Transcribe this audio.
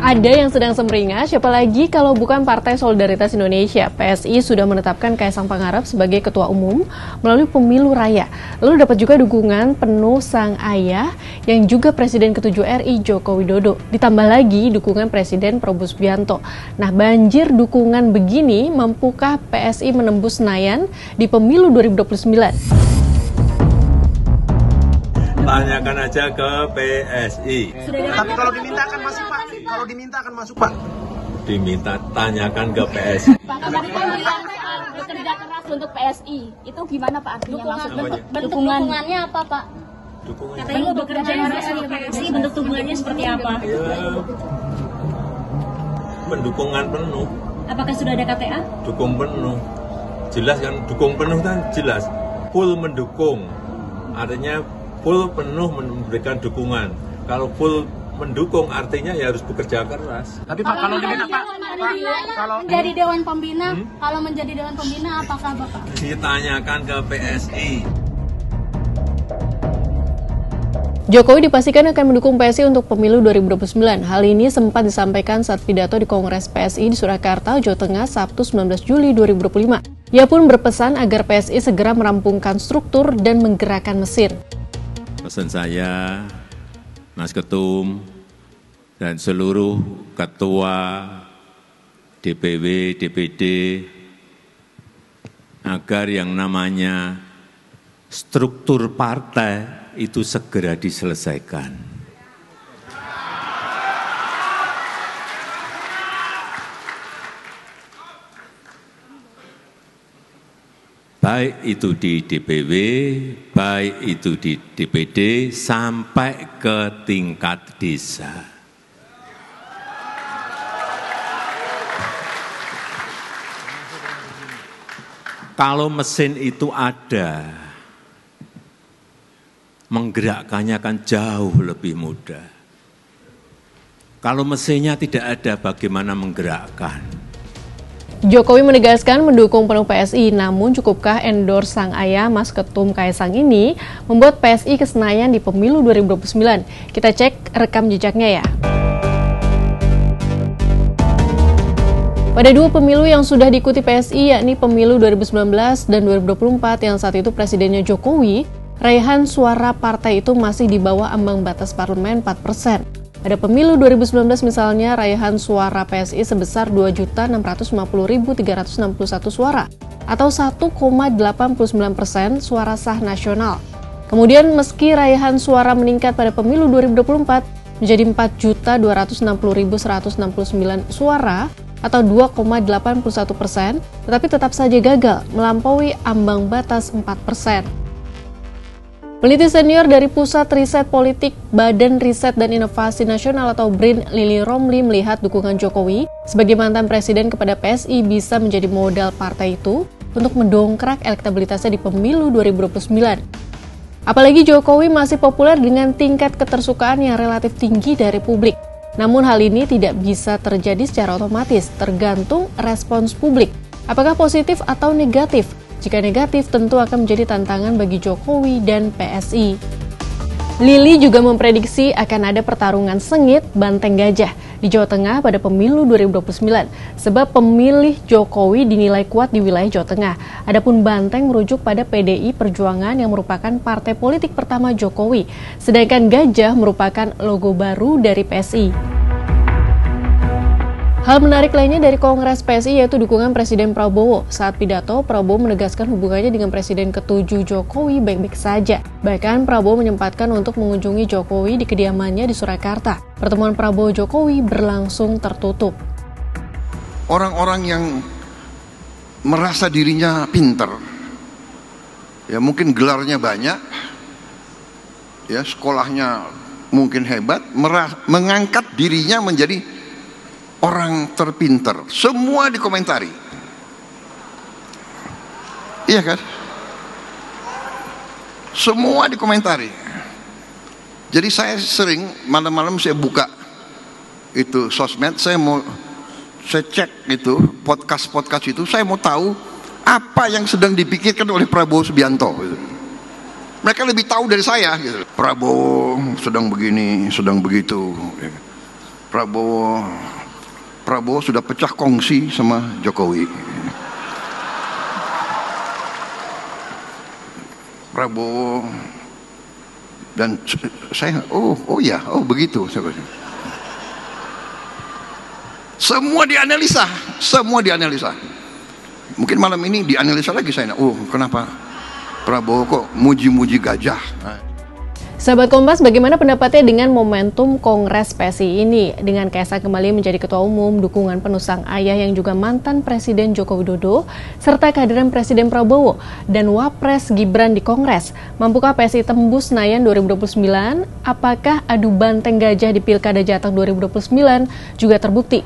Ada yang sedang semringah, siapa lagi kalau bukan Partai Solidaritas Indonesia. PSI sudah menetapkan Kaisang Pangarep sebagai Ketua Umum melalui pemilu raya. Lalu dapat juga dukungan penuh sang ayah yang juga Presiden ke-7 RI Joko Widodo. Ditambah lagi dukungan Presiden Prabowo Subianto. Nah, banjir dukungan begini mampukah PSI menembus Senayan di pemilu 2029? Tanyakan aja ke PSI. Tapi kalau diminta akan masuk, Pak. Kalau diminta akan masuk, Pak. Diminta tanyakan ke PSI. Pak, tadi kan bilang bekerja keras untuk PSI. Itu gimana Pak artinya? Bentuk dukungannya apa Pak? Katanya bekerja keras untuk PSI, bentuk dukungannya seperti apa? Ya, pendukungan penuh. Apakah sudah ada KTA? Dukung penuh. Jelas kan, dukung penuh kan jelas. Full mendukung. Artinya full penuh memberikan dukungan. Kalau full mendukung artinya ya harus bekerja keras. Tapi Pak, kalau diminta Pak, kalau menjadi Dewan Pembina, kalau menjadi Dewan Pembina apakah Bapak? Ditanyakan ke PSI. Jokowi dipastikan akan mendukung PSI untuk pemilu 2029. Hal ini sempat disampaikan saat pidato di Kongres PSI di Surakarta, Jawa Tengah, Sabtu 19 Juli 2025. Ia pun berpesan agar PSI segera merampungkan struktur dan menggerakkan mesin. Pesan saya, Mas Ketum, dan seluruh ketua DPW, DPD, agar yang namanya struktur partai itu segera diselesaikan. Baik itu di DPW, baik itu di DPD, sampai ke tingkat desa. Kalau mesin itu ada, menggerakkannya akan jauh lebih mudah. Kalau mesinnya tidak ada, bagaimana menggerakkan? Jokowi menegaskan mendukung penuh PSI, namun cukupkah endorse sang ayah Mas Ketum Kaisang ini membuat PSI ke Senayan di pemilu 2029? Kita cek rekam jejaknya ya. Pada dua pemilu yang sudah diikuti PSI, yakni pemilu 2019 dan 2024 yang saat itu presidennya Jokowi, raihan suara partai itu masih di bawah ambang batas parlemen 4%. Pada pemilu 2019 misalnya, raihan suara PSI sebesar 2.650.361 suara atau 1,89% suara sah nasional. Kemudian meski raihan suara meningkat pada pemilu 2024 menjadi 4.260.169 suara atau 2,81%, tetapi tetap saja gagal melampaui ambang batas 4%. Peneliti senior dari Pusat Riset Politik Badan Riset dan Inovasi Nasional atau BRIN, Lili Romli, melihat dukungan Jokowi sebagai mantan presiden kepada PSI bisa menjadi modal partai itu untuk mendongkrak elektabilitasnya di pemilu 2029. Apalagi Jokowi masih populer dengan tingkat ketersukaan yang relatif tinggi dari publik. Namun hal ini tidak bisa terjadi secara otomatis, tergantung respons publik. Apakah positif atau negatif? Jika negatif, tentu akan menjadi tantangan bagi Jokowi dan PSI. Lili juga memprediksi akan ada pertarungan sengit banteng gajah di Jawa Tengah pada pemilu 2029, sebab pemilih Jokowi dinilai kuat di wilayah Jawa Tengah. Adapun banteng merujuk pada PDI Perjuangan yang merupakan partai politik pertama Jokowi, sedangkan gajah merupakan logo baru dari PSI. Hal menarik lainnya dari Kongres PSI yaitu dukungan Presiden Prabowo. Saat pidato, Prabowo menegaskan hubungannya dengan Presiden ke-7 Jokowi baik-baik saja. Bahkan Prabowo menyempatkan untuk mengunjungi Jokowi di kediamannya di Surakarta. Pertemuan Prabowo-Jokowi berlangsung tertutup. Orang-orang yang merasa dirinya pinter, ya mungkin gelarnya banyak, ya sekolahnya mungkin hebat, mengangkat dirinya menjadi orang terpinter, semua dikomentari. Iya kan? Semua dikomentari. Jadi saya sering malam-malam saya buka itu sosmed, saya cek itu podcast itu, saya mau tahu apa yang sedang dipikirkan oleh Prabowo Subianto. Gitu. Mereka lebih tahu dari saya. Gitu. Prabowo sedang begini, sedang begitu. Prabowo sudah pecah kongsi sama Jokowi. Prabowo dan saya, begitu. Semua dianalisa. Mungkin malam ini dianalisa lagi saya. Kenapa Prabowo kok muji-muji gajah? Sahabat Kompas, bagaimana pendapatnya dengan momentum Kongres PSI ini? Dengan Kaisang kembali menjadi Ketua Umum, dukungan penuh sang ayah yang juga mantan Presiden Joko Widodo, serta kehadiran Presiden Prabowo dan Wapres Gibran di Kongres. Mampukah PSI tembus Senayan 2029? Apakah adu banteng gajah di Pilkada Jateng 2029 juga terbukti?